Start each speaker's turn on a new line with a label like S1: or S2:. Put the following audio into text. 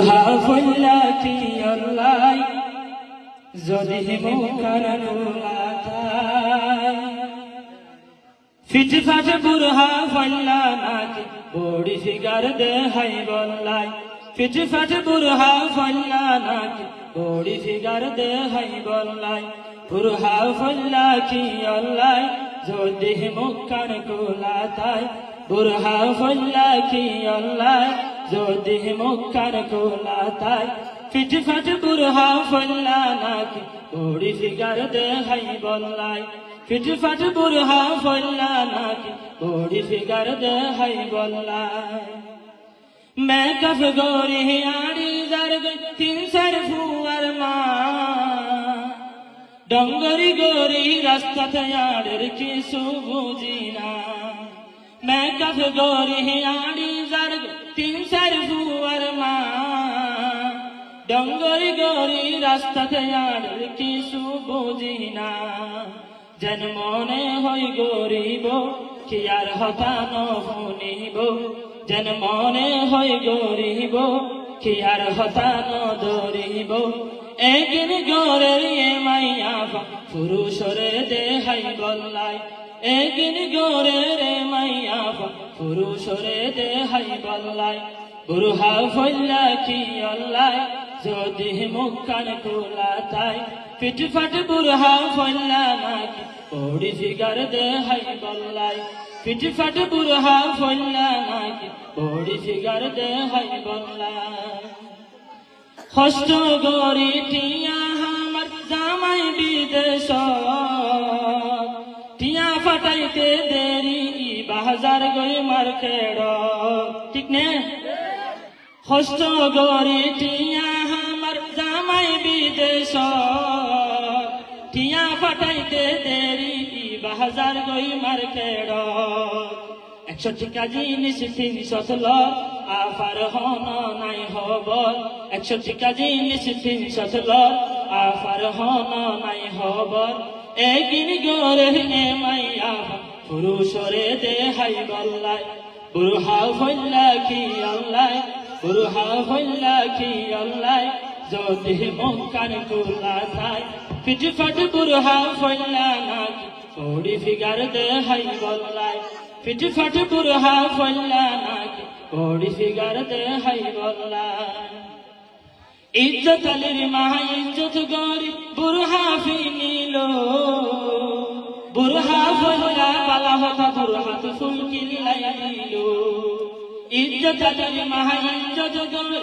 S1: হাফল্লা কি আল্লাহ যদি মুখার নুলাতাই ফিটফাট বুরহা ফল্লা নাকি বড়ি ফিগার দে হাই বল্লাই ফিটফাট বুরহা ফল্লা নাকি বড়ি ফিগার দে হাই বল্লাই বুরহা ফল্লা কি আল্লাহ যদি মুখার নুলাতাই বুরহা ফল্লা কি আল্লাহ যদি মুখার নুলাতাই ফিটফাট বুরহা ফল্লা নাকি বড়ি ফিগার দে হাই বল্লাই ফিটফাট বুরহা ফল্লা নাকি বড়ি ফিগার দে হাই বল্লাই मैं कफ गोरी आड़ी जरग तीन सर फुआर माँ डोंगरी गोरी रास्ता तैयार की सुबुजीना मैं कफ गोरी आड़ी जरग तीन सर फुआर माँ डोंगरी गोरी रास्ता तैयार की सुबुजीना जन्मोने होई गरीब कियार हतानो हुनिब जन्मोने होई गरीब कियार हतानो दरिब एकिन गोरेर ये माइया पुरुषरे दे हाई बल्लाई एकिन गोरेर माइया पुरुषरे दे हाई बल्लाई बुरहा फल्ला की अल्लाह যদি মুখান নুলাতাই ফিটফাট বুরহা ফল্লা নাকি বড়ি ফিগার দে হাই বল্লাই ফিটফাট বুরহা ফল্লা নাকি বড়ি ফিগার দে হাই বল্লাই কষ্ট গরি টিয়া আমার জামাই বিদেশ টিয়া ফাটাইতে দেরি বাজার গই মার্কেট ঠিক নে কষ্ট গরি টিয়া আমার জামাই বিদেশ টিয়া ফাটাইতে দেরি বাজার গই মার্কেট 100 টাকা জিনিস 300 লর আফার হন নাই হবল 100 টাকা জিনিস 300 লর আফার হন নাই হবল একিন গোরে হে মাইয়া পুরুষরে দে হাই বল্লাই বুরহা ফল্লা কি আল্লাহ বুরহা ফল্লা কি আল্লাহ যদি মুখান নুলাতাই ফিটফাট বুরহা ফল্লা নাকি বড়ি ফিগার দে হাই বল্লাই ফিটফাট বুরহা ফল্লা নাকি বড়ি ফিগার দে হাই বল্লাই ইজ্জত আলীর মাহা ইজ্জত গরি বুরহা ফিনিল বুরহা ফল্লা পালা হতা বুরহাত ফুল কিল্লাই দিল ইজ্জত আলীর মাহা ইজ্জত গরি